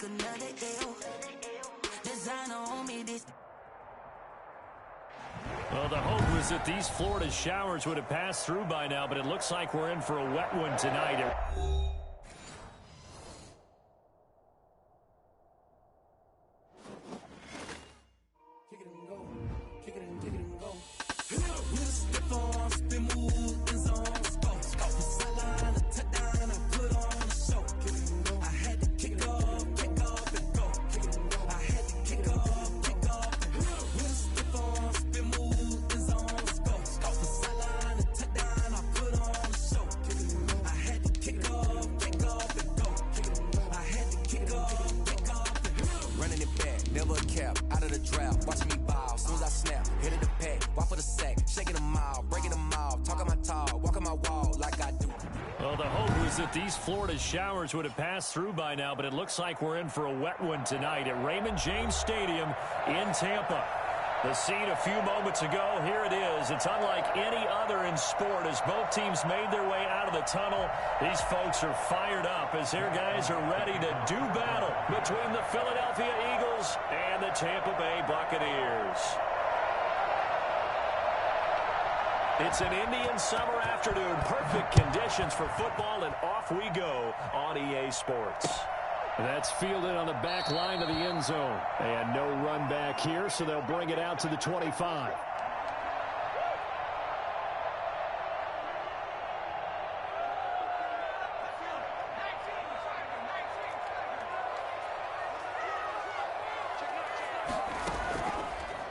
another L. Designer on me this. Well, the hope was that these Florida showers would have passed through by now, but it looks like we're in for a wet one tonight. Kick it and go. Kick it and go. With a stiff arm, spin move, and zone, scope. The sideline, a touchdown, I put on a show. I had to kick off, and go. I had to kick off, and go. With a stiff arm, spin move, and zone, scope. The sideline, a touchdown, I put on a show. I had to kick off, and go. I had to kick off, and go. Running it back, never a cap, out of the draft, watching me bow, soon as I snap, hit it the pack, walk for the sack, shaking them out, breaking them out, talking my talk, walking my wall like I do. Well, the hope was that these Florida showers would have passed through by now, but it looks like we're in for a wet one tonight at Raymond James Stadium in Tampa. The scene a few moments ago, here it is. It's unlike any other in sport as both teams made their way out of the tunnel. These folks are fired up as their guys are ready to do battle between the Philadelphia Eagles and the Tampa Bay Buccaneers. It's an Indian summer afternoon. Perfect conditions for football, and off we go on EA Sports. That's fielded on the back line of the end zone. And no run back here, so they'll bring it out to the 25.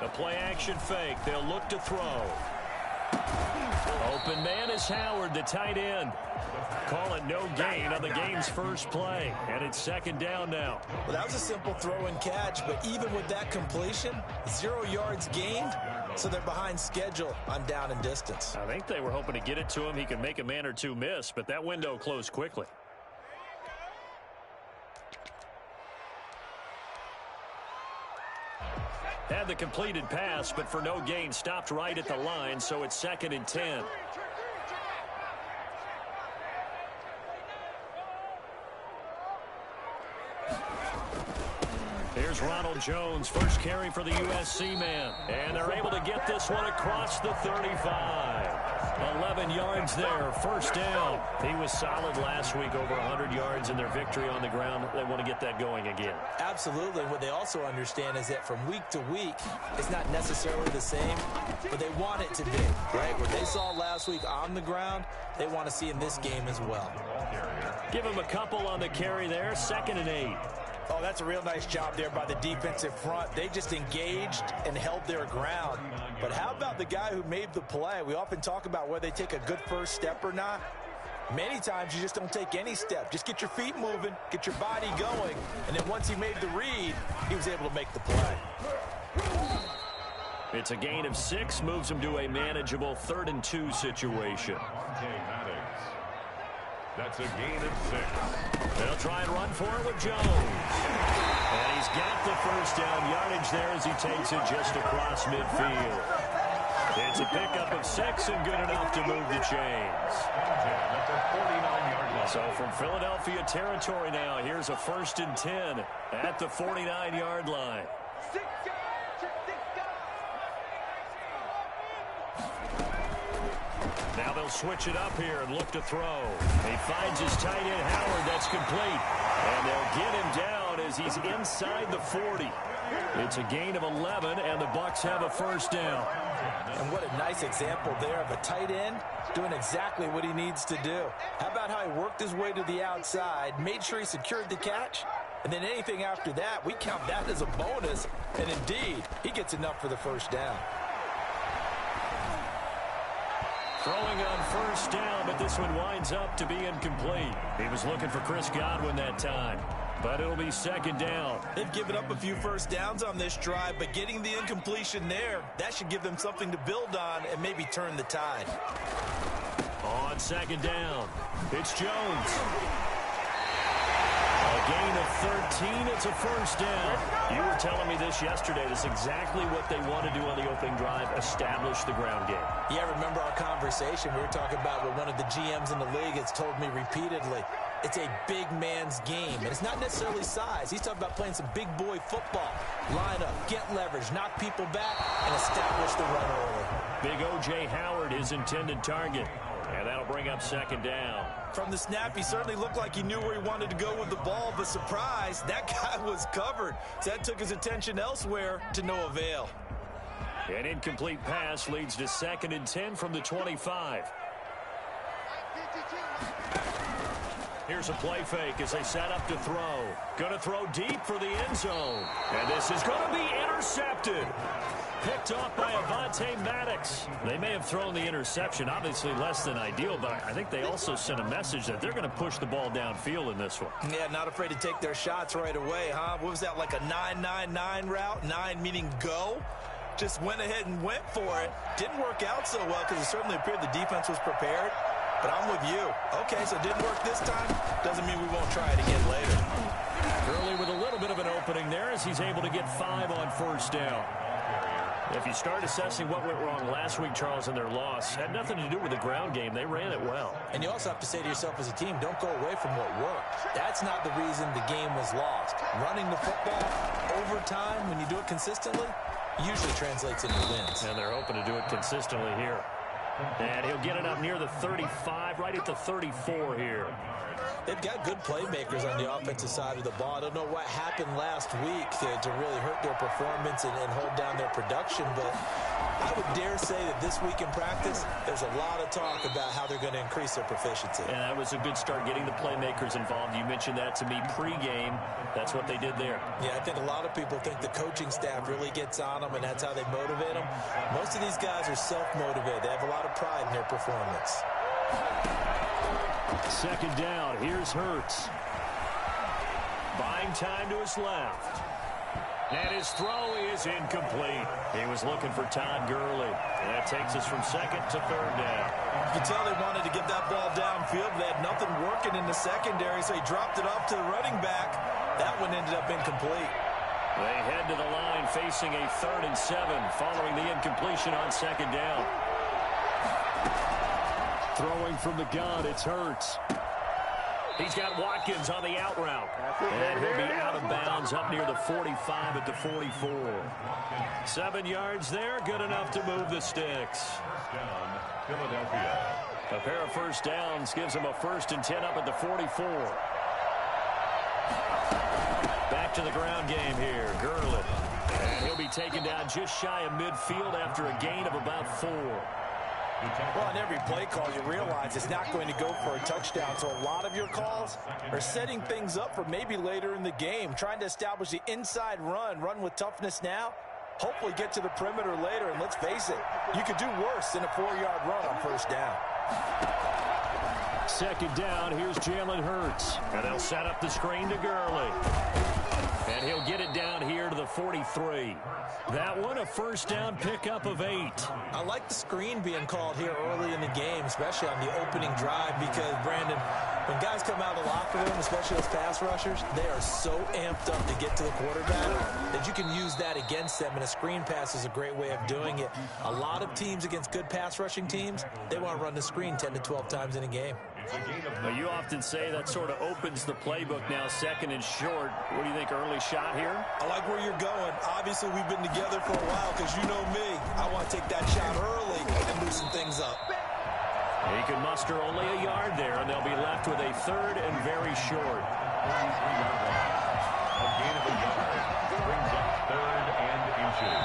The play action fake. They'll look to throw. Open man is Howard, the tight end. Call it no gain on the game's first play. And it's second down now. Well, that was a simple throw and catch, but even with that completion, 0 yards gained, so they're behind schedule on down and distance. I think they were hoping to get it to him. He could make a man or two miss, but that window closed quickly. Had the completed pass, but for no gain, stopped right at the line, so it's second and 10. Here's Ronald Jones, first carry for the USC man. And they're able to get this one across the 35. 11 yards there, first down. He was solid last week, over 100 yards in their victory on the ground. They want to get that going again. Absolutely. What they also understand is that from week to week, it's not necessarily the same, but they want it to be, right? What they saw last week on the ground, they want to see in this game as well. Give him a couple on the carry there, second and 8. Oh, that's a real nice job there by the defensive front. They just engaged and held their ground. But how about the guy who made the play? We often talk about whether they take a good first step or not. Many times you just don't take any step. Just get your feet moving, get your body going, and then once he made the read, he was able to make the play. It's a gain of 6, moves him to a manageable 3rd and 2 situation. That's a gain of 6. They'll try and run for it with Jones. And he's got the first down yardage there as he takes it just across midfield. It's a pickup of 6 and good enough to move the chains. That's a 49-yard line. So from Philadelphia territory now, here's a 1st and 10 at the 49-yard line. Now they'll switch it up here and look to throw. He finds his tight end, Howard. That's complete. And they'll get him down as he's inside the 40. It's a gain of 11, and the Bucs have a first down. And what a nice example there of a tight end doing exactly what he needs to do. How about how he worked his way to the outside, made sure he secured the catch, and then anything after that, we count that as a bonus. And indeed, he gets enough for the first down. Throwing on first down, but this one winds up to be incomplete. He was looking for Chris Godwin that time, but it'll be second down. They've given up a few first downs on this drive, but getting the incompletion there, that should give them something to build on and maybe turn the tide. On second down, it's Jones. A gain of 13, it's a first down. You were telling me this yesterday. This is exactly what they want to do on the opening drive, establish the ground game. Yeah, remember our conversation. We were talking about what one of the GMs in the league has told me repeatedly. it's a big man's game. And it's not necessarily size. He's talking about playing some big boy football. Line up, get leverage, knock people back, and establish the run early. Big O.J. Howard, his intended target. And that'll bring up second down. From the snap, he certainly looked like he knew where he wanted to go with the ball, but surprise, that guy was covered. So that took his attention elsewhere to no avail. An incomplete pass leads to 2nd and 10 from the 25. Here's a play fake as they set up to throw. Going to throw deep for the end zone. And this is going to be intercepted. Picked off by Avonte Maddox. They may have thrown the interception, obviously less than ideal, but I think they also sent a message that they're going to push the ball downfield in this one. Yeah, not afraid to take their shots right away, huh? What was that, like a 9-9-9 route? 9 meaning go? Just went ahead and went for it. Didn't work out so well because it certainly appeared the defense was prepared. But I'm with you. Okay, so it didn't work this time. Doesn't mean we won't try it again later. Gurley with a little bit of an opening there as he's able to get 5 on first down. If you start assessing what went wrong last week, Charles, in their loss, had nothing to do with the ground game. They ran it well. And you also have to say to yourself as a team, don't go away from what worked. That's not the reason the game was lost. Running the football over time, when you do it consistently, usually translates into wins. And they're hoping to do it consistently here. And he'll get it up near the 35, right at the 34 here. They've got good playmakers on the offensive side of the ball. I don't know what happened last week to really hurt their performance and hold down their production, but I would dare say that this week in practice, there's a lot of talk about how they're going to increase their proficiency. And that was a good start, getting the playmakers involved. You mentioned that to me pregame. That's what they did there. Yeah, I think a lot of people think the coaching staff really gets on them, and that's how they motivate them. Most of these guys are self-motivated. They have a lot of pride in their performance. Second down, here's Hurts. Buying time to his left. And his throw is incomplete. He was looking for Todd Gurley. And that takes us from 2nd to 3rd down. You can tell they wanted to get that ball downfield. They had nothing working in the secondary, so he dropped it off to the running back. That one ended up incomplete. They head to the line facing a 3rd and 7 following the incompletion on 2nd down. Throwing from the gun, it's Hurts. He's got Watkins on the out route. And he'll be out of bounds up near the 45 at the 44. 7 yards there, good enough to move the sticks. Philadelphia. A pair of first downs gives him a 1st and 10 up at the 44. Back to the ground game here, Gurley. And he'll be taken down just shy of midfield after a gain of about 4. Well, on every play call, you realize it's not going to go for a touchdown. So a lot of your calls are setting things up for maybe later in the game, trying to establish the inside run with toughness now, hopefully get to the perimeter later. And let's face it, you could do worse than a 4-yard run on first down. Second down, here's Jalen Hurts. And they'll set up the screen to Gurley. And he'll get it down here to the 43. That one, a first down pickup of 8. I like the screen being called here early in the game, especially on the opening drive, because, Brandon, when guys come out of the locker room, especially those pass rushers, they are so amped up to get to the quarterback that you can use that against them, and a screen pass is a great way of doing it. A lot of teams against good pass rushing teams, they want to run the screen 10 to 12 times in a game. Well, you often say that sort of opens the playbook now, 2nd and short. What do you think, early shot here? I like where you're going. Obviously, we've been together for a while because you know me. I want to take that shot early and loosen things up. He can muster only a yard there, and they'll be left with a 3rd and very short. A gain of a yard brings up 3rd and inches.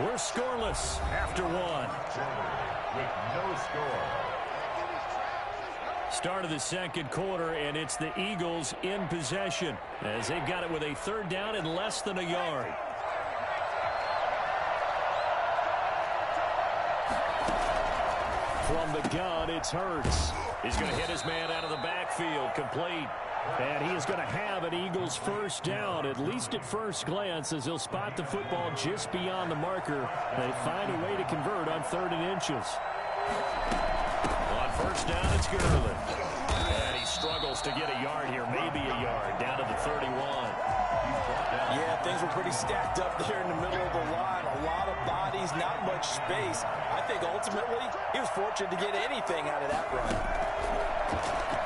We're scoreless after 1. With no score. Start of the second quarter, and it's the Eagles in possession as they've got it with a 3rd down and less than a yard. From the gun, it's Hurts. He's going to hit his man out of the backfield, complete. And he is going to have an Eagles first down, at least at first glance, as he'll spot the football just beyond the marker. They find a way to convert on 3rd and inches. On first down, it's Gurley. And he struggles to get a yard here, maybe a yard, down to the 31. Yeah, things were pretty stacked up there in the middle of the line. A lot of bodies, not much space. I think ultimately he was fortunate to get anything out of that run.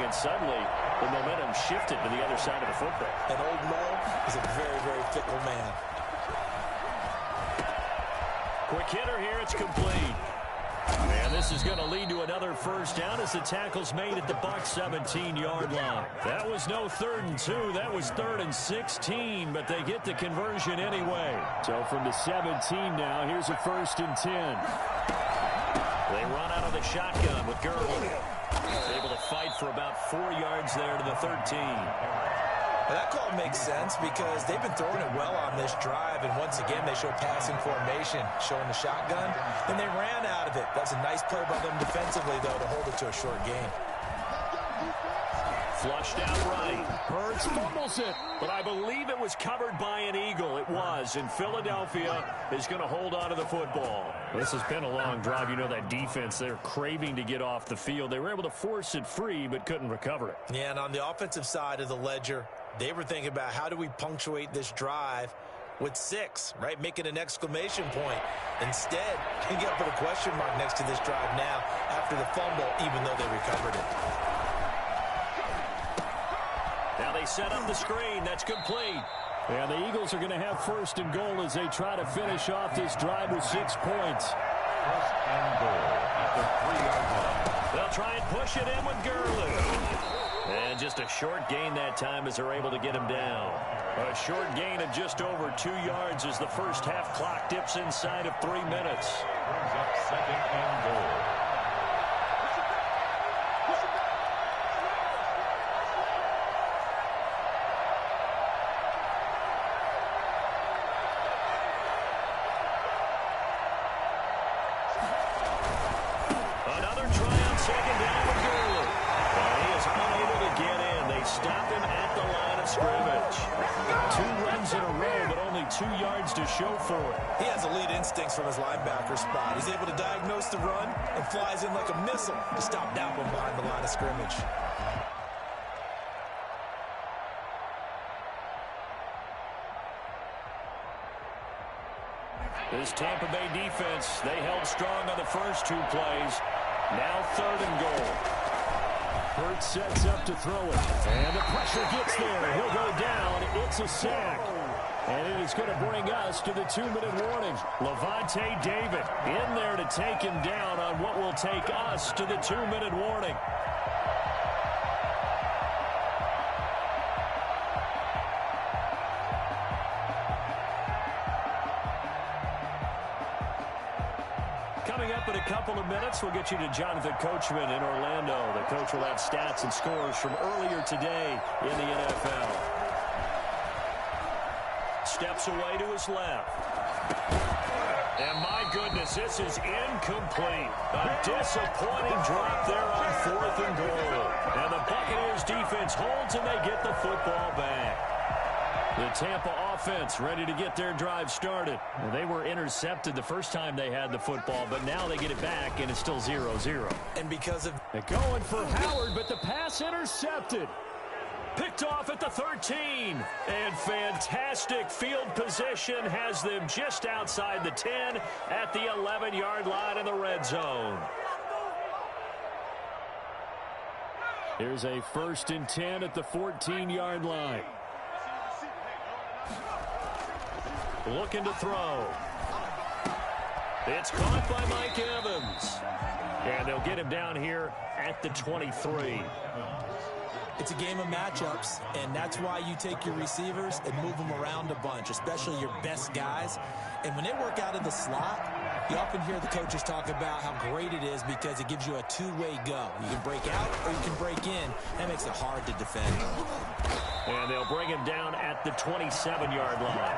and suddenly the momentum shifted to the other side of the football. And old Mo is a very, very fickle man. Quick hitter here, it's complete. And this is going to lead to another first down as the tackle's made at the Bucs 17-yard line. That was no 3rd and 2. That was 3rd and 16, but they get the conversion anyway. So from the 17 now, here's a 1st and 10. They run out of the shotgun with Gurley. Able to fight for about 4 yards there to the 13. Well, that call makes sense because they've been throwing it well on this drive, and once again they show passing formation, showing the shotgun, and they ran out of it. That's a nice play by them defensively, though, to hold it to a short gain. Flushed out right. Hurts fumbles it, but I believe it was covered by an Eagle. It was, and Philadelphia is going to hold on to the football. This has been a long drive. You know that defense, they're craving to get off the field. They were able to force it free, but couldn't recover it. Yeah, and on the offensive side of the ledger, they were thinking about how do we punctuate this drive with 6, right? Making an exclamation point. Instead, you get put a question mark next to this drive now after the fumble, even though they recovered it. Now they set up the screen. That's complete. And the Eagles are going to have 1st and goal as they try to finish off this drive with 6 points. 1st and goal at the 3-yard line. They'll try and push it in with Gurley. And just a short gain that time as they're able to get him down. A short gain of just over 2 yards as the first half clock dips inside of 3 minutes. Brings up 2nd and goal. Another try on 2nd down with Gurley. And he is unable to get in. They stop him at the line of scrimmage. 2 runs in a row, but only 2 yards to show for it. He has elite instincts from his linebacker spot. He's able to diagnose the run and flies in like a missile to stop that one behind the line of scrimmage. This Tampa Bay defense, they held strong on the first 2 plays. Now 3rd and goal. Hurts sets up to throw it. And the pressure gets there. He'll go down. It's a sack. And it is going to bring us to the 2-minute warning. Levante David in there to take him down on what will take us to the 2-minute warning. Coming up in a couple of minutes, we'll get you to Jonathan Coachman in Orlando. The coach will have stats and scores from earlier today in the NFL. Steps away to his left. And my goodness, this is incomplete. A disappointing drop there on 4th and goal. And the Buccaneers defense holds and they get the football back. The Tampa offense ready to get their drive started. Well, they were intercepted the first time they had the football, but now they get it back, and it's still 0-0. And because of... They're going for Howard, but the pass intercepted. Picked off at the 13. And fantastic field position has them just outside the 10 at the 11-yard line in the red zone. Here's a 1st and 10 at the 14-yard line. Looking to throw. It's caught by Mike Evans. And they'll get him down here at the 23. It's a game of matchups, and that's why you take your receivers and move them around a bunch, especially your best guys. And when they work out of the slot, you often hear the coaches talk about how great it is because it gives you a 2-way go. You can break out or you can break in. That makes it hard to defend. And they'll bring him down at the 27-yard line.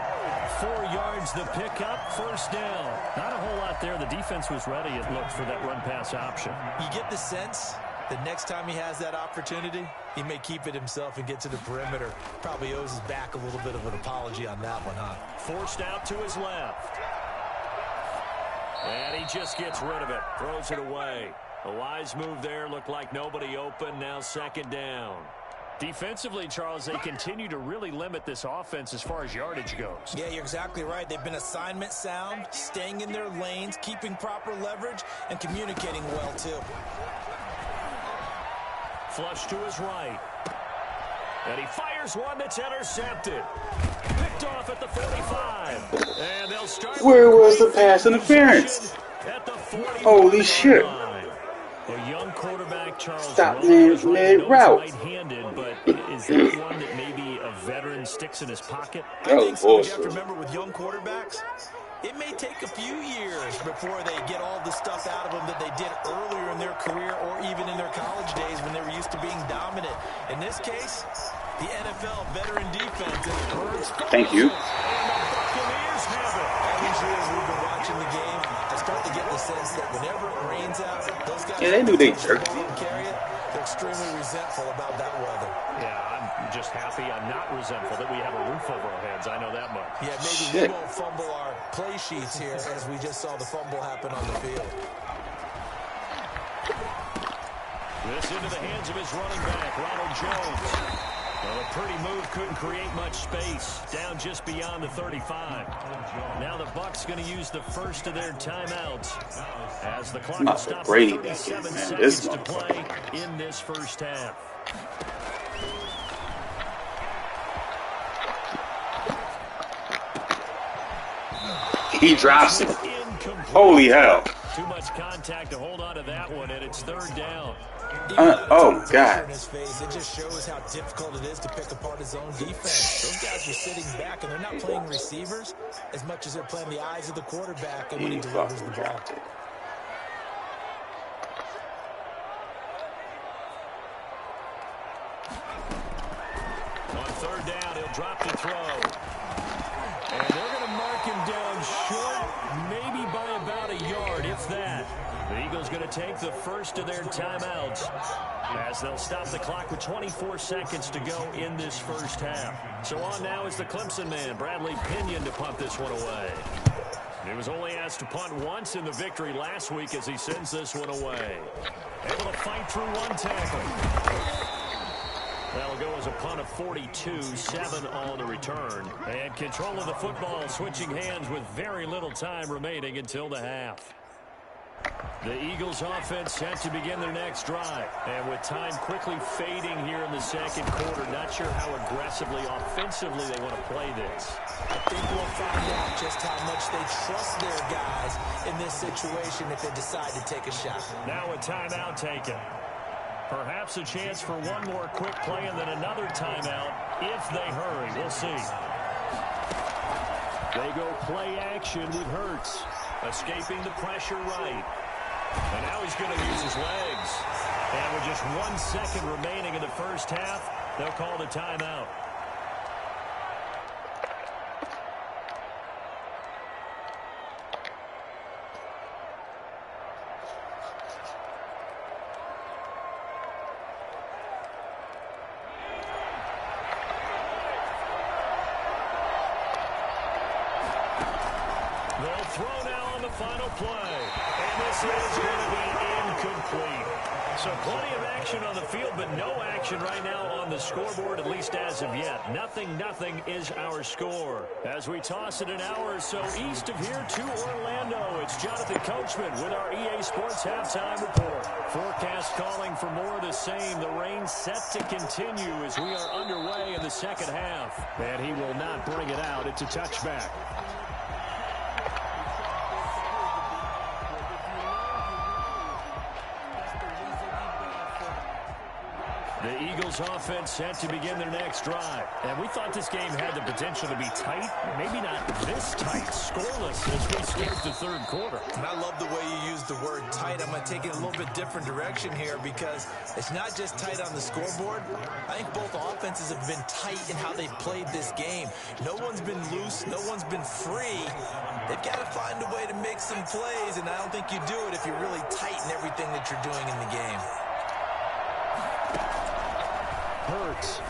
4 yards the pickup, 1st down. Not a whole lot there. The defense was ready, it looked, for that run-pass option. You get the sense that next time he has that opportunity, he may keep it himself and get to the perimeter. Probably owes his back a little bit of an apology on that one, huh? Forced out to his left. And he just gets rid of it. Throws it away. A wise move there. Looked like nobody open. Now 2nd down. Defensively, Charles, they continue to really limit this offense as far as yardage goes. Yeah, you're exactly right. They've been assignment sound, staying in their lanes, keeping proper leverage, and communicating well, too. flush to his right. And he fires one that's intercepted. Picked off at the 45. And they'll start. Where was the pass interference? At the 40. Holy shit. A young quarterback, Charles. Stop mid-route. Right-handed, but is that one that maybe a veteran sticks in his pocket? I think so. You have to remember with young quarterbacks, it may take a few years before they get all the stuff out of them that they did earlier in their career or even in their college days when they were used to being dominant. In this case, the NFL veteran defense is Hurts. Thank you. And the Buccaneers have it. All these years we've been watching the game, I start to get the sense that whenever it rains out, those guys they knew they jerked carry it. They're extremely resentful about that weather. Yeah, I'm just happy I'm not resentful that we have a roof over our heads. I know that much. Yeah, maybe we won't fumble our play sheets here as we just saw the fumble happen on the field. This into the hands of his running back, Ronald Jones. Well, a pretty move couldn't create much space. Down just beyond the 35. Now the Bucs going to use the first of their timeouts as the clock will stop 37 seconds to play in this first half. He drops it. Holy hell. Too much contact to hold on to that one, and it's third down. Oh, God. It just shows how difficult it is to pick apart his own defense. Those guys are sitting back, and they're not playing receivers as much as they're playing the eyes of the quarterback and when he delivers the ball. On third down, he'll drop to throw. And they're going to mark him down short, maybe by about a yard, if that. The Eagles going to take the first of their timeouts as they'll stop the clock with 24 seconds to go in this first half. So on now is the Clemson man, Bradley Pinion, to punt this one away. He was only asked to punt once in the victory last week as he sends this one away. Able to fight through one tackle. That'll go as a punt of 42, 7 on the return. And control of the football switching hands with very little time remaining until the half. The Eagles offense set to begin their next drive. And with time quickly fading here in the second quarter, not sure how aggressively, offensively they want to play this. I think we'll find out just how much they trust their guys in this situation if they decide to take a shot. Now a timeout taken. Perhaps a chance for one more quick play and then another timeout if they hurry. We'll see. They go play action with Hurts. Escaping the pressure right. And now he's going to use his legs. And with just 1 second remaining in the first half, they'll call the timeout. They'll throw now on the final play. And this is going to be incomplete. So plenty of action on the field, but no action right now on the scoreboard, at least as of yet. 0-0 is our score. As we toss it an hour or so east of here to Orlando, it's Jonathan Coachman with our EA Sports Halftime Report. Forecast calling for more of the same. The rain set to continue as we are underway in the second half. And he will not bring it out. It's a touchback. The Eagles offense set to begin their next drive. And we thought this game had the potential to be tight. Maybe not this tight, scoreless as we start the third quarter. And I love the way you use the word tight. I'm going to take it a little bit different direction here because it's not just tight on the scoreboard. I think both offenses have been tight in how they've played this game. No one's been loose. No one's been free. They've got to find a way to make some plays, and I don't think you do it if you're really tight in everything that you're doing in the game. Hurts.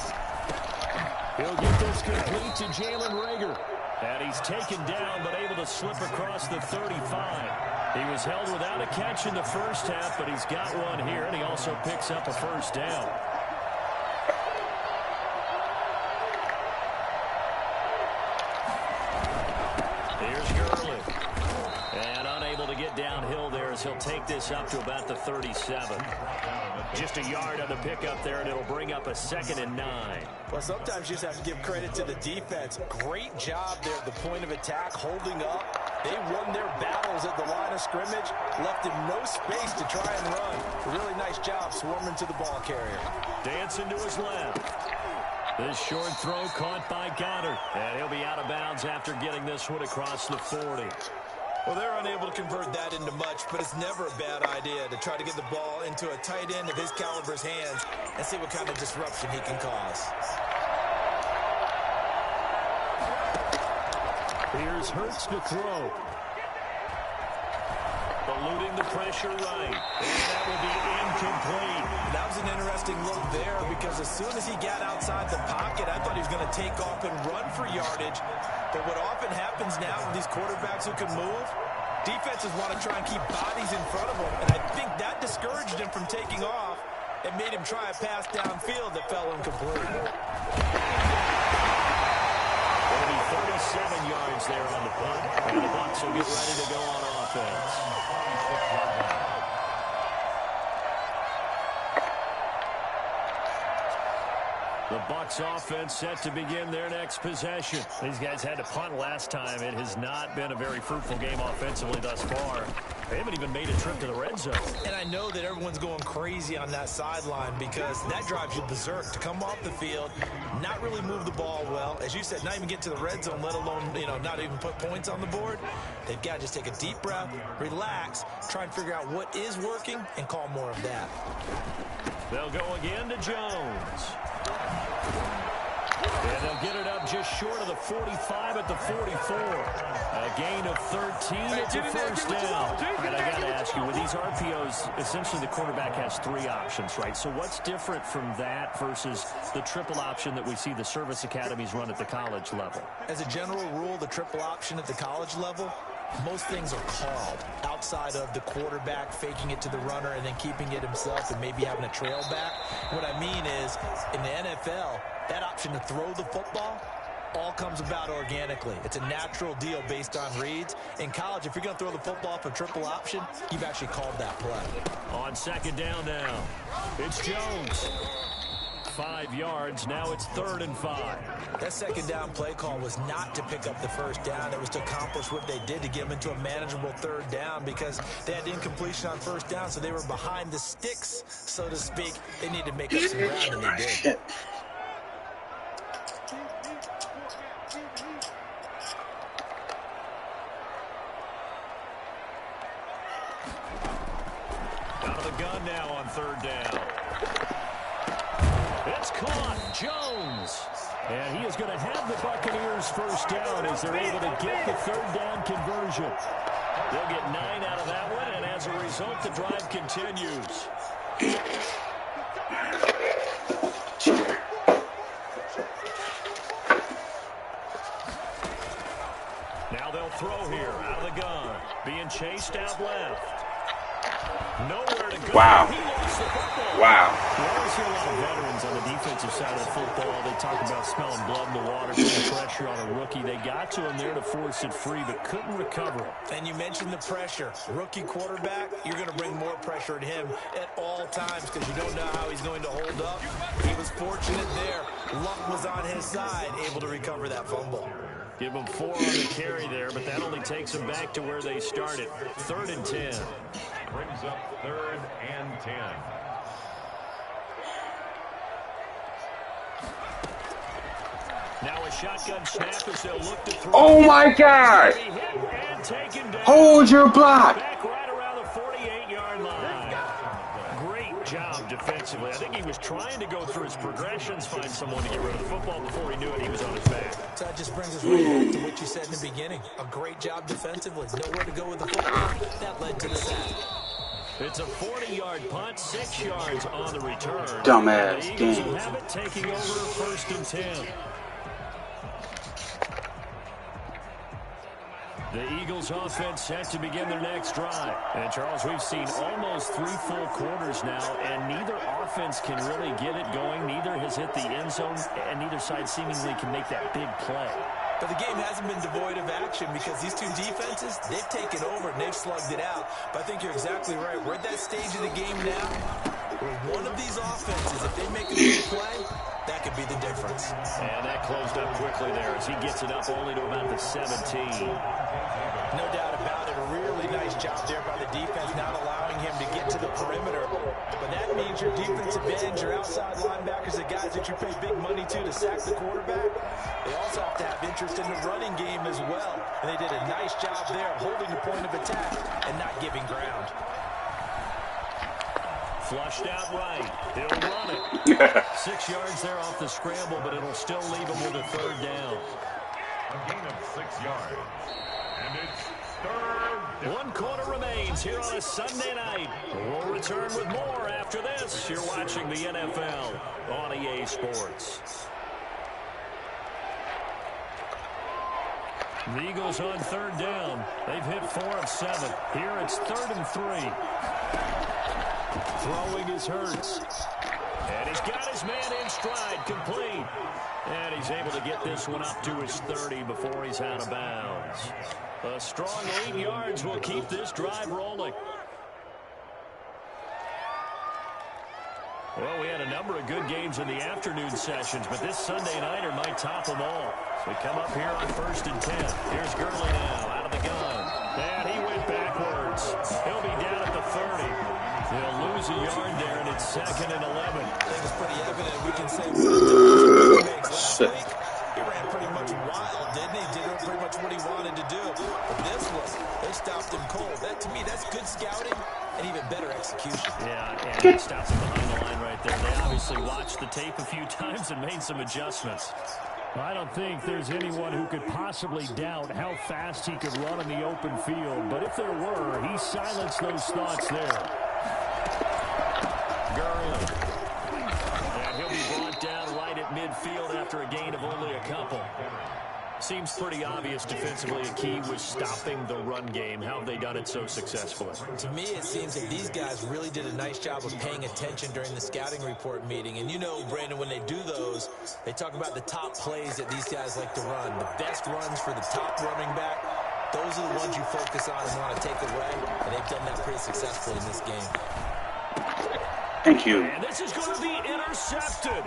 He'll get this complete to Jalen Reagor. And he's taken down but able to slip across the 35. He was held without a catch in the first half, but he's got one here, and he also picks up a first down. Here's Gurley. And unable to get downhill there as he'll take this up to about the 37. Just a yard on the pickup there, and it'll bring up a 2nd and 9. Well, sometimes you just have to give credit to the defense. Great job there at the point of attack, holding up. They won their battles at the line of scrimmage, left him no space to try and run. A really nice job swarming to the ball carrier. Dancing to his left. This short throw caught by Goddard, and he'll be out of bounds after getting this one across the 40. Well, they're unable to convert that into much, but it's never a bad idea to try to get the ball into a tight end of his caliber's hands and see what kind of disruption he can cause. Here's Hurts to throw. Eluding the pressure right. And that will be incomplete. That was an interesting look there because as soon as he got outside the pocket, I thought he was going to take off and run for yardage. But what often happens now with these quarterbacks who can move, defenses want to try and keep bodies in front of them. And I think that discouraged him from taking off and made him try a pass downfield that fell incomplete. It'll be 37 yards there on the punt. And the Bucs will get ready to go on offense. The Bucs offense set to begin their next possession. These guys had to punt last time. It has not been a very fruitful game offensively thus far. They haven't even made a trip to the red zone. And I know that everyone's going crazy on that sideline because that drives you berserk to come off the field, not really move the ball well. As you said, not even get to the red zone, let alone, not even put points on the board. They've got to just take a deep breath, relax, try and figure out what is working, and call more of that. They'll go again to Jones. And they'll get it up just short of the 45 at the 44. A gain of 13. It's a first down. All right, I got to ask you, with these RPOs, essentially the quarterback has 3 options, right? So what's different from that versus the triple option that we see the service academies run at the college level? As a general rule, the triple option at the college level, most things are called outside of the quarterback faking it to the runner and then keeping it himself and maybe having a trail back. What I mean is, in the NFL, that option to throw the football all comes about organically. It's a natural deal based on reads. In college, if you're going to throw the football for triple option, you've actually called that play. On second down now, it's Jones. 5 yards. Now it's 3rd and 5. That second down play call was not to pick up the first down. It was to accomplish what they did to get them into a manageable 3rd down because they had incompletion on first down, so they were behind the sticks, so to speak. They needed to make up some ground, and they did. Out of the gun now on 3rd down. It's caught. Jones. And he is going to have the Buccaneers first down as they're able to get the 3rd down conversion. They'll get 9 out of that one, and as a result, the drive continues. Now they'll throw here out of the gun. Being chased out left. Nowhere to go. Wow. Wow. We always hear a lot of veterans on the defensive side of the football. They talk about smelling blood in the water, putting pressure on a rookie. They got to him there to force it free, but couldn't recover it. And you mentioned the pressure. Rookie quarterback, you're going to bring more pressure at him at all times because you don't know how he's going to hold up. He was fortunate there. Luck was on his side, able to recover that fumble. Give them 4 on the carry there, but that only takes them back to where they started. 3rd and 10. Brings up 3rd and 10. Now a shotgun snap as they'll look to throw. Oh my God! Hold your block! Back right around the 48-yard line. Great job defensively. I think he was trying to go through his progressions, find someone to get rid of the football. Before he knew it, he was on his back. So that just brings us right back to what you said in the beginning. A great job defensively. Nowhere to go with the football. That led to the sack. It's a 40-yard punt, 6 yards on the return. Dumbass the Eagles game. will have it taking over 1st and 10. The Eagles offense set to begin their next drive. And Charles, we've seen almost 3 full quarters now, and neither offense can really get it going. Neither has hit the end zone, and neither side seemingly can make that big play. But the game hasn't been devoid of action because these two defenses, they've taken over and they've slugged it out. But I think you're exactly right. We're at that stage of the game now where one of these offenses, if they make a big play, that could be the difference. And that closed up quickly there as he gets it up only to about the 17. No doubt about it. A really nice job there by the defense, not allowing him to get to the perimeter. But that means your defensive ends, your outside linebackers, the guys that you pay big money to sack the quarterback, they also have to have interest in the running game as well. And they did a nice job there holding the point of attack and not giving ground. Flushed out right. He'll run it. 6 yards there off the scramble, but it'll still leave him with a third down. A gain of 6 yards. And it's third down. 1 quarter remains here on a Sunday night. We'll return with more after this. You're watching the NFL on EA Sports. The Eagles on third down. They've hit 4 of 7. Here it's 3rd and 3. Throwing is Hurts. And he's got his man in stride, complete. And he's able to get this one up to his 30 before he's out of bounds. A strong 8 yards will keep this drive rolling. Well, we had a number of good games in the afternoon sessions, but this Sunday nighter might top them all. So we come up here on 1st and 10. Here's Gurley now, out of the gun. And he went backwards. He'll be down at the 30. They'll lose a yard there, and it's 2nd and 11. I think it's pretty evident we can say last week. He ran pretty much wild, didn't he? Did pretty much what he wanted to do. But this one, they stopped him cold. That, to me, that's good scouting and even better execution. Yeah, and it stops him behind the line right there. They obviously watched the tape a few times and made some adjustments. I don't think there's anyone who could possibly doubt how fast he could run in the open field. But if there were, he silenced those thoughts there. Gurley. And he'll be brought down right at midfield after a gain of only a couple. Seems pretty obvious defensively a key was stopping the run game. How have they done it so successfully? To me, it seems that these guys really did a nice job of paying attention during the scouting report meeting. And you know, Brandon, when they do those, they talk about the top plays that these guys like to run. The best runs for the top running back. Those are the ones you focus on and want to take away. And they've done that pretty successfully in this game. Thank you. And this is going to be intercepted.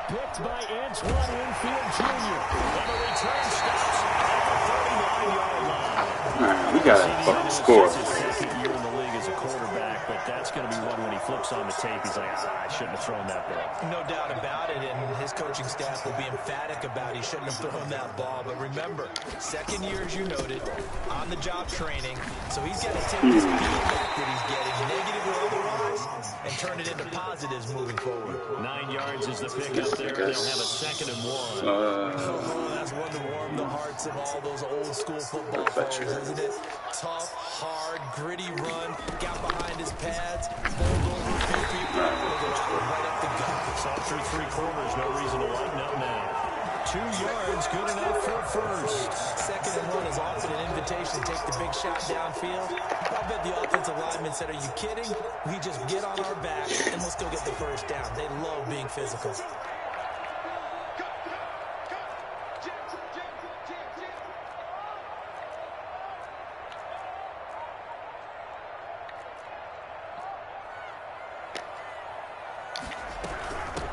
Picked by Antoine Winfield Jr. And the return stops at the 39-yard line. Man, we got to fucking score. It's his second year in the league as a quarterback, but that's going to be one when he flips on the tape. He's like, I shouldn't have thrown that ball. No doubt about it, and his coaching staff will be emphatic about he shouldn't have thrown that ball. But remember, second year, as you noted, on-the-job training, so he's got to take this feedback that he's getting, negative or otherwise, and turn it into positives moving forward. 9 yards is the pickup there. They'll have a 2nd and 1. That's one to warm the hearts of all those old-school football players, isn't it? Tough, hard, gritty run, got behind his pads, pulled over a few people, right up the gut. Saw through 3 quarters, no reason to lighten up now. 2 yards, good enough for a first. 2nd and 1 is often an invitation to take the big shot downfield. I bet the offensive lineman said, are you kidding? We just get on our backs and let's go get the first down. They love being physical.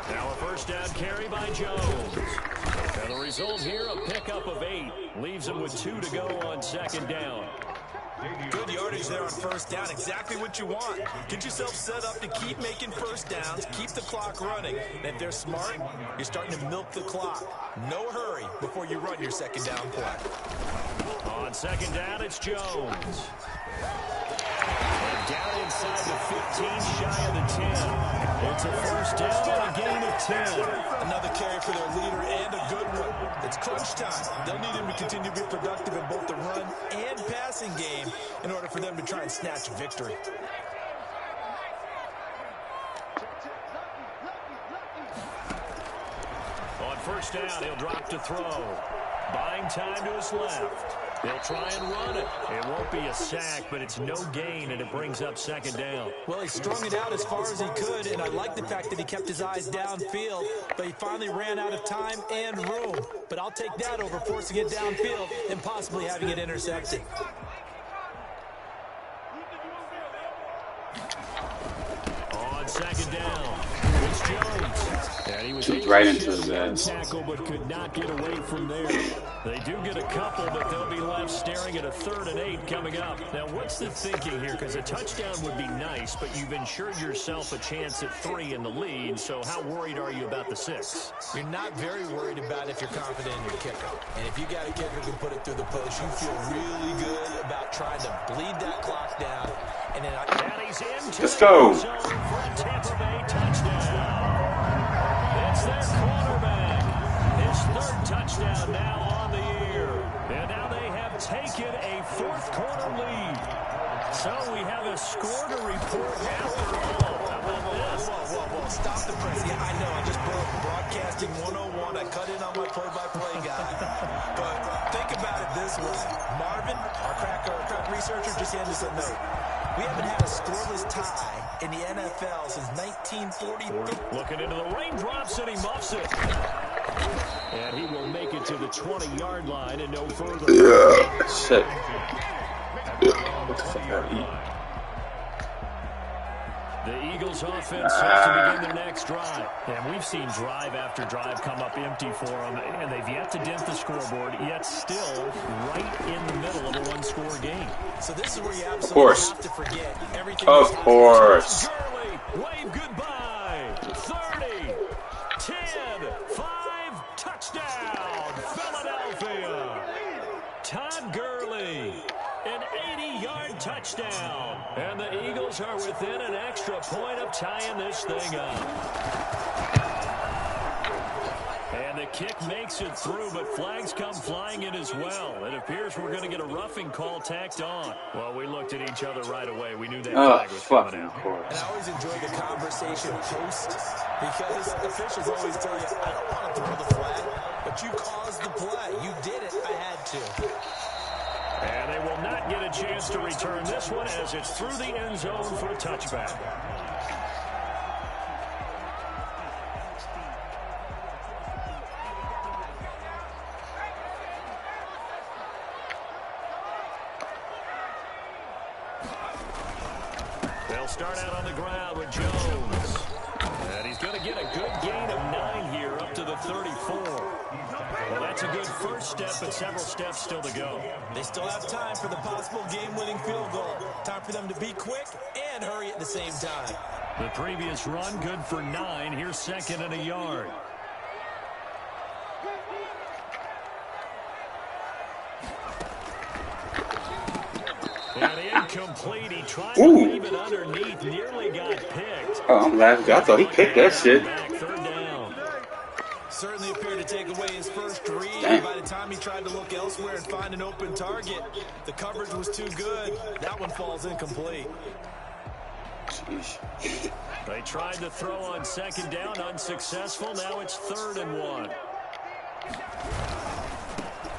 Now a first down carry by Jones. And the result here, a pickup of 8. Leaves him with 2 to go on 2nd down. Good yardage there on first down. Exactly what you want. Get yourself set up to keep making first downs, keep the clock running. And if they're smart, you're starting to milk the clock. No hurry before you run your 2nd down play. On 2nd down, it's Jones. And down inside the 15, shy of the 10. It's a first down and a gain of 10. Another carry for their leader and a good one. It's crunch time. They'll need him to continue to be productive in both the run and passing game in order for them to try and snatch a victory. On first down, he'll drop to throw. Buying time to his left. They'll try and run it. It won't be a sack, but it's no gain, and it brings up second down. Well, he strung it out as far as he could, and I like the fact that he kept his eyes downfield, but he finally ran out of time and room. But I'll take that over forcing it downfield and possibly having it intercepted. On second down, it's Jones. And he was right into his ass. Tackle, but could not get away from there. They do get a couple, but they'll be left staring at a 3rd and 8 coming up. Now, what's the thinking here? Because a touchdown would be nice, but you've ensured yourself a chance at 3 in the lead, so how worried are you about the 6? You're not very worried about it if you're confident in your kicker. And if you got a kicker who can put it through the post, you feel really good about trying to bleed that clock down. And then Let's go. For a Tampa Bay touchdown. It's their quarterback. His 3rd touchdown now on the year. And now they have taken a 4th quarter lead. So we have a score to report after all. How about this? Whoa. Stop the press. Yeah, I know. I just broke broadcasting 101. I cut in on my play-by-play guy. But think about it this way. Marvin, our crack researcher, just handed us a note. We haven't had a scoreless tie in the NFL since 1943. Looking into the raindrops, and he muffs it. And he will make it to the 20-yard line and no further. Yeah, shit. What the fuck I eat? The Eagles offense set to begin their next drive. And we've seen drive after drive come up empty for them, and they've yet to dent the scoreboard, yet still right in the middle of a one-score game. So this is where you absolutely have to forget everything. Of course. Gurley, wave goodbye. 30, 10, 5, touchdown, Philadelphia. Todd Gurley. An 80-yard touchdown. And the Eagles are within an extra point of tying this thing up. And the kick makes it through, but flags come flying in as well. It appears we're going to get a roughing call tacked on. Well, we looked at each other right away. We knew that flag was coming out. And I always enjoy the conversation post because officials always tell you, I don't want to throw the flag, but you caused the play. You did it. I had to. And they will not get a chance to return this one as it's through the end zone for a touchback. They'll start out on the ground with Jones. And he's going to get a good gain of 9 here up to the 34. Well, that's a good first step, but several steps still to go. They still have time for the possible game-winning field goal. Time for them to be quick and hurry at the same time. The previous run good for 9. Here's 2nd and a yard. And incomplete. He tried to leave it underneath. Nearly got picked. Oh, I'm laughing. I thought he picked that shit. Third down. Certainly appeared to take away his first read. And by the time he tried to look elsewhere and find an open target, the coverage was too good. That one falls incomplete. Jeez. They tried to throw on 2nd down, unsuccessful. Now it's 3rd and 1.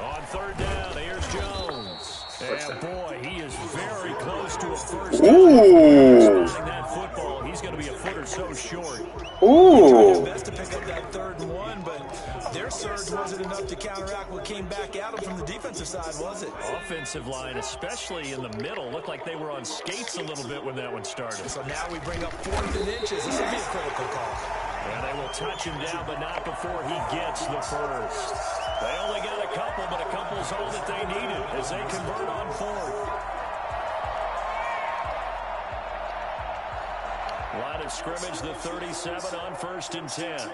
On 3rd down, here's Jones. And boy, he is very close to a first down. That football, he's going to be a foot or so short. Ooh. Best to pick up that 3rd and 1, but their surge wasn't enough to counteract what came back at them from the defensive side, was it? Offensive line, especially in the middle, looked like they were on skates a little bit when that one started. So now we bring up 4th and inches. This will be a critical call. And they will touch him down, but not before he gets the first. They only got a couple, but a couple's all that they needed as they convert on 4th. Line of scrimmage, the 37 on 1st and 10.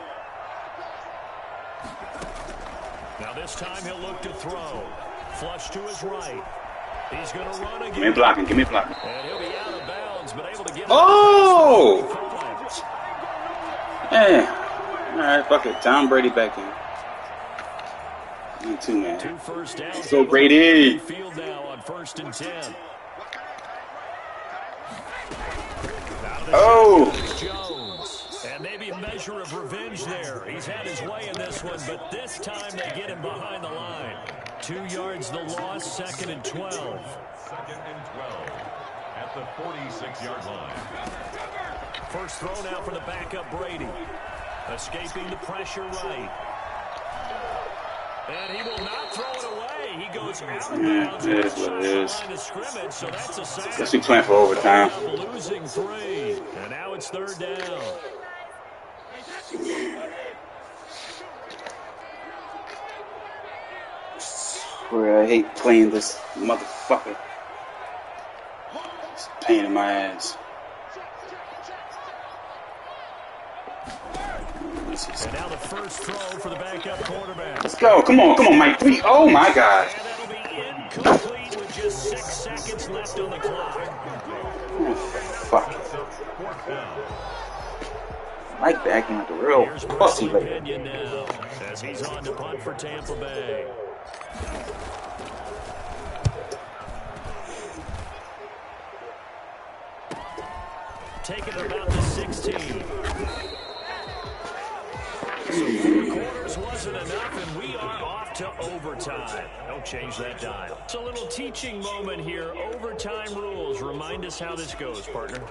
Now this time he'll look to throw. Flush to his right. He's going to run again. Give me blocking. Give me blocking. And he'll be out of bounds, but able to get Oh! Hey. All right, fuck it. Tom Brady back in. 2 man. 2 first downs. Let's go, Brady. Field now on 1st and 10. Oh! Jones. And maybe a measure of revenge there. He's had his way in this one, but this time they get him behind the line. 2 yards the loss, 2nd and 12. 2nd and 12 at the 46-yard line. First throw now for the backup Brady. Escaping the pressure right. And he will not throw it away. He goes out of bounds. It is what it is. Line of scrimmage, so that's a sack. Guess we playing for overtime. Losing 3. And now it's 3rd down. Where I hate playing this motherfucker. It's a pain in my ass. And now the first throw for the backup quarterback. Let's go. Come on, Mike. Oh, my God. And that'll be incomplete with just 6 seconds left on the clock. Oh, fuck. Mike backing like a real pussy later. Now, as he's on to punt for Tampa Bay. Taking it about the 16. So 4 quarters wasn't enough, and we are off to overtime. Don't change that dial. It's a little teaching moment here. Overtime rules. Remind us how this goes, partner.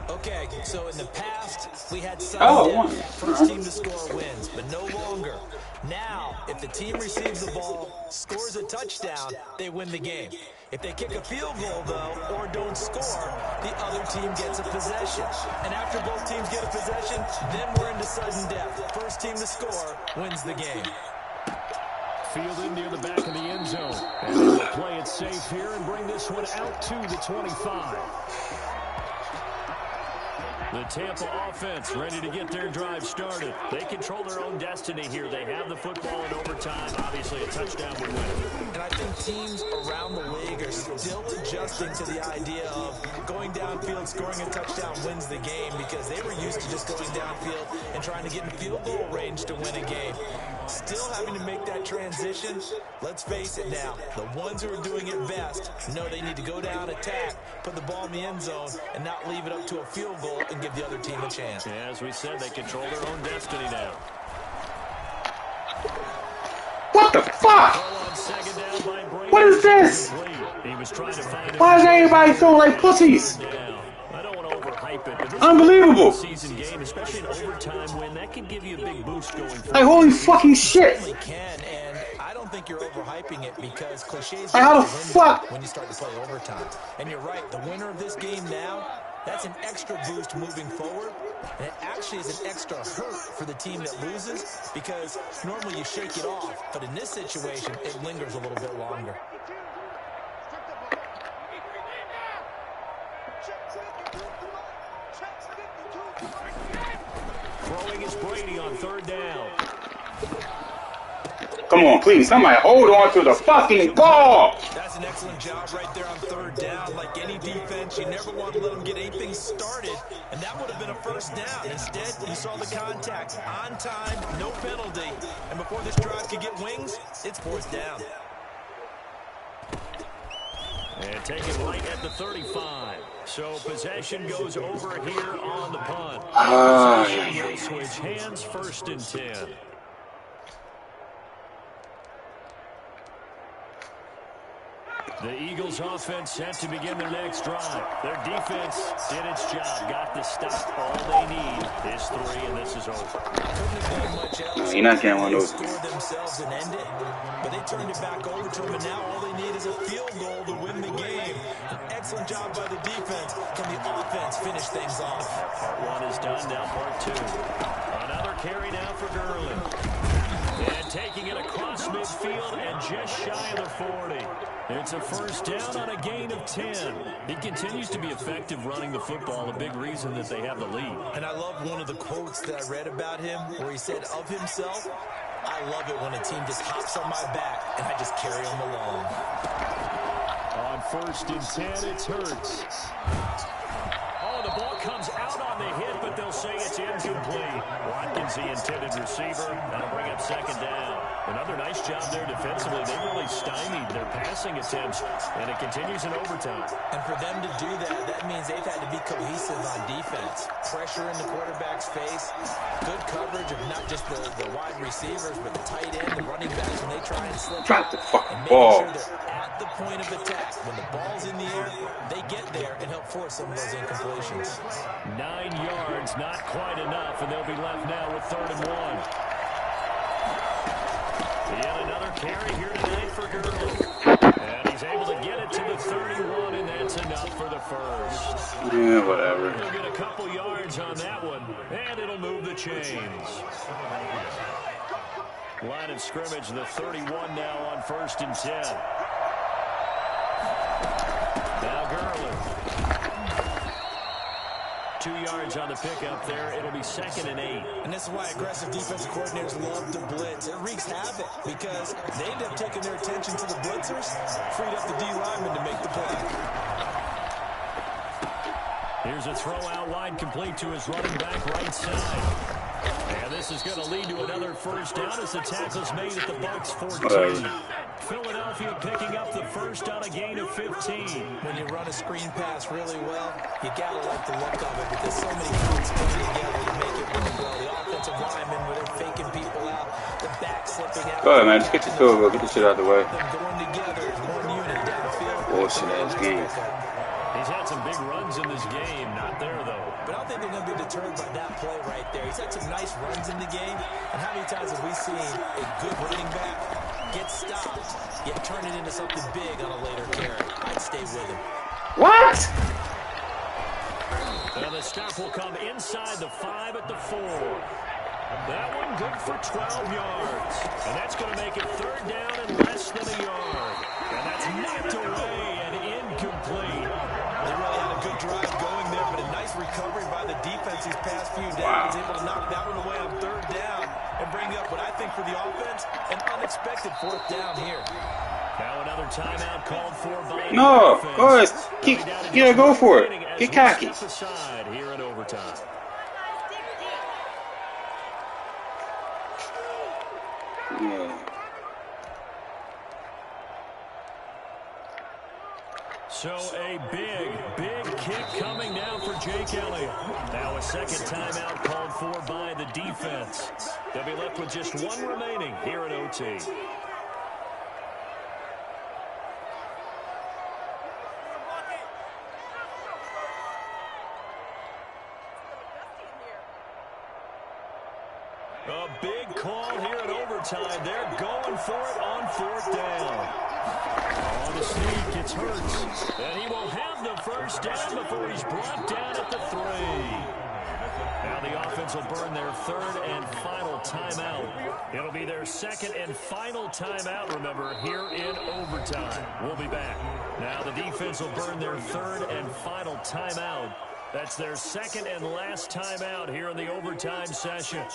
Okay, so in the past, we had some first team to score wins, but no longer. Now, if the team receives the ball, scores a touchdown, they win the game. If they kick a field goal, though, or don't score, the other team gets a possession. And after both teams get a possession, then we're into sudden death. First team to score wins the game. Fielded near the back of the end zone. And they'll play it safe here and bring this one out to the 25. The Tampa offense ready to get their drive started. They control their own destiny here. They have the football in overtime. Obviously, a touchdown would win. And I think teams around the league are still adjusting to the idea of going downfield, scoring a touchdown wins the game, because they were used to just going downfield and trying to get in field goal range to win a game. Still having to make that transition. Let's face it now, the ones who are doing it best know they need to go down, attack, put the ball in the end zone, and not leave it up to a field goal and give the other team a chance. Yeah, as we said, they control their own destiny now. What the fuck? What is this? Why is everybody throwing like pussies? I don't want to overhype it, but this Unbelievable. season game, especially an overtime win, that can give you a big boost going forward. Like, holy fucking shit. It can, and I don't think you're overhyping it, because cliches Like, how the fuck? when you start to play overtime. And you're right, the winner of this game now, that's an extra boost moving forward, and it actually is an extra hurt for the team that loses, because normally you shake it off, but in this situation, it lingers a little bit longer. Throwing is Brady on 3rd down. Come on, please. Somebody hold on to the fucking ball. That's an excellent job right there on 3rd down. Like any defense, you never want to let them get anything started, and that would have been a first down. Instead, you saw the contact on time, no penalty, and before this drive could get wings, it's 4th down. And take it right at the 35. So possession goes over here on the punt. Possession will switch hands, 1st and 10. The Eagles offense set to begin their next drive. Their defense did its job, got the stop. All they need is 3, and this is over. Couldn't have done much else. You're not getting one of those. Score themselves and end it, but they turned it back over to them, and now all they need is a field goal to win the game. An excellent job by the defense. Can the offense finish things off? Part 1 is done, now part 2. Another carry now for Gurley. And taking it across midfield and just shy of the 40. It's a 1st down on a gain of 10. He continues to be effective running the football, a big reason that they have the lead. And I love one of the quotes that I read about him where he said of himself, "I love it when a team just hops on my back and I just carry them along." On 1st and 10, it's Hurts. Oh, the ball comes out on the hit, but they'll say it's incomplete. Watkins, the intended receiver. That'll bring up 2nd down. Another nice job there defensively. They really stymied their passing attempts, and it continues in overtime. And for them to do that, that means they've had to be cohesive on defense. Pressure in the quarterback's face, good coverage of not just the wide receivers, but the tight end, the running backs when they try and slip. Drop the fucking and ball. making sure they're at the point of attack. When the ball's in the air, they get there and help force some of those incompletions. 9 yards, not quite enough, and they'll be left now with 3rd and 1. Yet another carry here tonight for Gurley. And he's able to get it to the 31, and that's enough for the first. Yeah, whatever. He'll get a couple yards on that one, and it'll move the chains. Line of scrimmage, the 31 now on 1st and 10. Now Gurley. 2 yards on the pickup there. It'll be 2nd and 8. And this is why aggressive defensive coordinators love to blitz. It wreaks havoc because they end up taking their attention to the blitzers, freed up the D lineman to make the play. Here's a throw out wide, complete to his running back right side. And this is going to lead to another first down as the tackle's made at the Bucs 14. Philadelphia picking up the first on a gain of 15. When you run a screen pass really well, you got to like the look of it because so many things coming together to make it work well. The offensive linemen, where they're faking people out, the back slipping out. Go ahead, man. Just get the field goal. Get this shit out of the way. Them going together as one unit downfield. Bullshit ass game. He's had some big runs in this game. Not there, though. But I don't think they're going to be deterred by that play right there. He's had some nice runs in the game. And how many times have we seen a good running back get stopped, yet turn it into something big on a later carry? I'd stay with him. What? And the stop will come inside the 5 at the 4. That one good for 12 yards. And that's going to make it 3rd down and less than a yard. And that's knocked away and incomplete. They really had a good drive going there, but a nice recovery by the defense these past few downs. Able to knock that one away on 3rd down and bring up what I think for the offense, an unexpected 4th down here. Now another timeout called for by No, go ahead. Yeah, go for it. Get cocky. Aside here in overtime. Yeah. So a big kick coming now for Jake Elliott. Now a second timeout called for by the defense. They'll be left with just one remaining here at OT. A big call here at overtime. They're going for it on 4th down. On the sneak, it's Hurts. And he will have the first down before he's brought down at the 3. Now the offense will burn their 3rd and final timeout. It'll be their 2nd and final timeout, remember, here in overtime. We'll be back. Now the defense will burn their 3rd and final timeout. That's their 2nd and last timeout here in the overtime session.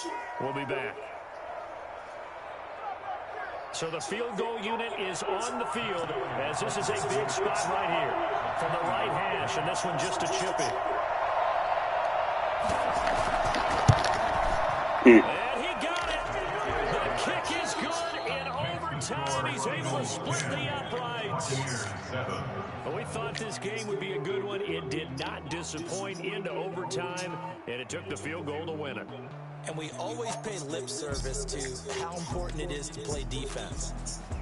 We'll be back. So the field goal unit is on the field as this is a big spot right here from the right hash, and this one just a chip in. And he got it. The kick is good in overtime. He's able to split the uprights. We thought this game would be a good one. It did not disappoint into overtime, and it took the field goal to win it. And we always pay lip service to how important it is to play defense.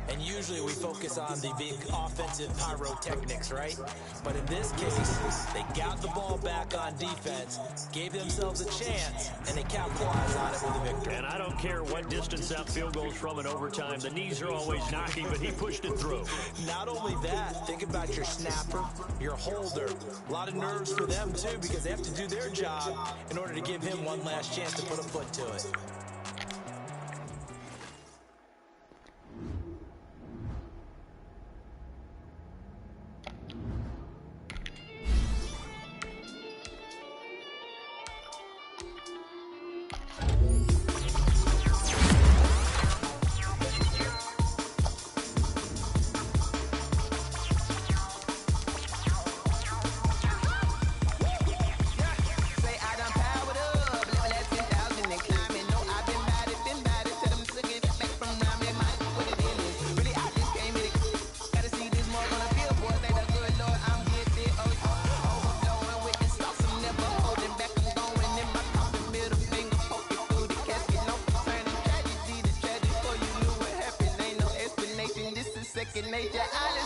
And usually we focus on the big offensive pyrotechnics, right? But in this case, they got the ball back on defense, gave themselves a chance, and they capitalized on it with a victory. And I don't care what distance that field goes from in overtime. The knees are always knocking, but he pushed it through. Not only that, think about your snapper, your holder. A lot of nerves for them, too, because they have to do their job in order to give him one last chance to put a foot to it. second nature. I